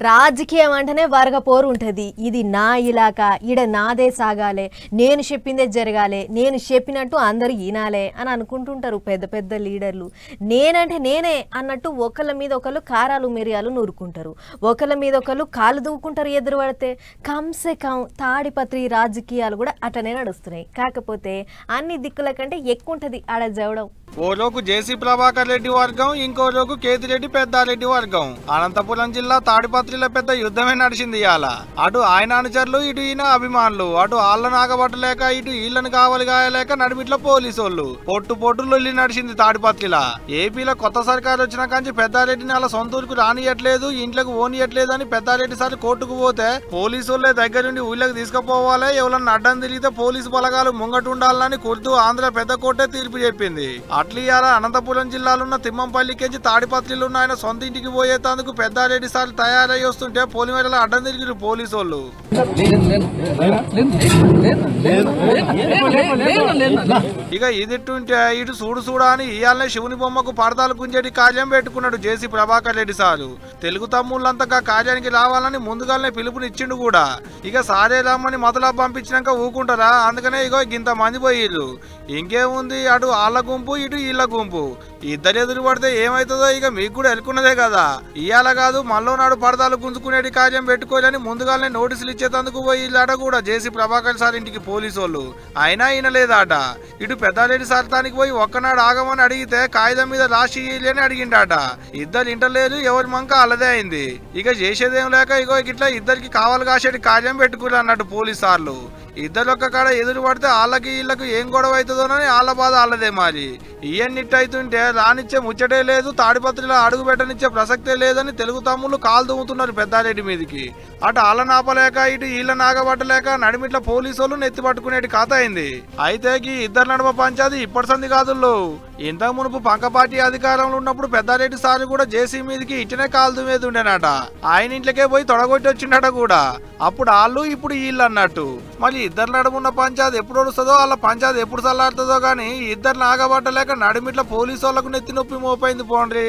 రాజకీయం అంటేనే వర్గపోరు ఉంటుంది. ఇది నా ఇలాకా, ఈడ నాదే సాగాలే, నేను చెప్పిందే జరగాలి, నేను చెప్పినట్టు అందరూ వినాలే అని అనుకుంటుంటారు పెద్ద పెద్ద లీడర్లు. నేనంటే నేనే అన్నట్టు ఒకళ్ళ మీద ఒకళ్ళు కారాలు మిరియాలు నూరుకుంటారు, ఒకళ్ళ మీద ఒకళ్ళు కాళ్ళు దూకుంటారు ఎదురు పడితే. కంసే కం తాడిపత్రి రాజకీయాలు కూడా అటనే నడుస్తున్నాయి. కాకపోతే అన్ని దిక్కుల కంటే ఎక్కువ ఉంటుంది ఆడ జవడం. ఓ రోజు జేసీ ప్రభాకర్ రెడ్డి వర్గం, ఇంకో రోజు కేతిరెడ్డి పెద్దారెడ్డి వర్గం. అనంతపురం జిల్లా తాడిపత్రిలో పెద్ద యుద్ధమే నడిచింది ఇవాళ. అటు ఆయన అనుచరులు, ఇటు ఈయన అభిమానులు. అటు ఆళ్ళను ఆగబట్టలేక, ఇటు ఈళ్ళను కావలి గాయలేక నడిమిట్ల పోలీసోళ్ళు పొట్టు లొల్లి నడిచింది తాడిపత్రిలా. ఏపీలో కొత్త సర్కారు వచ్చిన కాంచి పెద్దారెడ్డిని అలా సొంతూరుకు రానియట్లేదు, ఇంట్లోకి ఓనియట్లేదు అని పెద్దారెడ్డి సార్ కోర్టుకు పోతే పోలీసులే దగ్గరుండి ఊళ్ళకి తీసుకుపోవాలి, ఎవరన్నా అడ్డం తిరిగితే పోలీసు బలగాలు ముంగటు ఉండాలని కుర్తూ ఆంధ్ర పెద్ద కోర్టే తీర్పు చెప్పింది. అట్లియాల అనంతపురం జిల్లాలో తిమ్మంపల్లికెంచి తాడిపత్రిలో ఉన్న ఆయన సొంత ఇంటికి పోయేందుకు పెద్దారెడ్డి సార్ తయారై వస్తుంటే పోలిమేరలో అడ్డం తిరిగిరు పోలీసోళ్ళు. ఇక ఇదిట్టుంటే ఇటు చూడా అని ఇయాలనే శివుని బొమ్మకు పరదాలు గుంజేటి కార్యం పెట్టుకున్నాడు జేసీ ప్రభాకర్ రెడ్డి సారు. తెలుగు తమ్ముళ్ళంతా కార్యానికి రావాలని ముందుగానే పిలుపునిచ్చిండు కూడా. ఇక సారే రమ్మని మొదలా పంపించినాక ఊకుంటారా, అందుకనే ఇగో ఇంత మంది పోయిర్రు. ఇంకేముంది, అటు ఆళ్ళ గుంపు ఇటు ఈళ్ళ గుంపు, ఇద్దరు ఎదురు పడితే ఏమైతుందో ఇక మీకు కూడా ఎలుకున్నదే కదా. ఇయాల కాదు మళ్ళీ నాడు పరదాలు గుంజుకునేటి కార్యం పెట్టుకోలేని ముందుగానే నోటీసులు ఇచ్చేందుకు పోయి ఇల్లాట కూడా జేసీ ప్రభాకర్ సార్ ఇంటికి పోలీసోళ్ళు. అయినా ఈయనలేదాట. ఇటు పెద్దారెడ్డి సార్ తానికి పోయి ఒక్కనాడు ఆగమని అడిగితే కాగితం మీద రాసి అని అడిగిండాట. ఇద్దరు ఇంటలేదు, ఎవరి మంక అలదే అయింది. ఇక చేసేదేం లేక ఇగో ఇట్లా ఇద్దరికి కావాలి కాసేటి కార్యం పెట్టుకురు అన్నట్టు పోలీసు సార్లు. ఇద్దరొక్క కాడ ఎదురు పడితే వాళ్ళకి వీళ్ళకి ఏం గొడవ అవుతుందోనని వాళ్ళ బాధ వాళ్ళదే. మరి ఇవన్నిట్ అవుతుంటే రానిచ్చే ముచ్చటే లేదు, తాడిపత్రిలో అడుగు పెట్టనిచ్చే ప్రసక్తే లేదని తెలుగు తమ్ముళ్ళు కాలు దుమ్ముతున్నారు పెద్దారెడ్డి మీదకి. అటు వాళ్ళ నాపలేక, ఇటు వీళ్ళ నాగబట్టలేక నడిమిట్ల పోలీసులు నెత్తి పట్టుకునేటి కథ అయింది. అయితే ఇద్దరు నడుమ పంచాది ఇప్పటి సంది కాదుల్లో. ఇంతకు మునుపు పంకపార్టీ అధికారంలో ఉన్నప్పుడు పెద్దారెడ్డి సార్ కూడా జేసీ మీదకి ఇట్టనే కాలు దుమ్మేది ఉండేనట. ఆయన ఇంట్లోకే పోయి తొడగొట్టి వచ్చిండట కూడా. అప్పుడు వాళ్ళు ఇప్పుడు వీళ్ళు అన్నట్టు. మళ్ళీ ఇద్దరు నడుమున్న పంచాయతీ ఎప్పుడు వస్తుందో, వాళ్ళ పంచాయతీ ఎప్పుడు చల్లారుతుందో గానీ ఇద్దరు నాగబట్టలేక నడిమిట్ల పోలీసు వాళ్ళకు నెత్తి నొప్పి మోపైంది పోండ్రి.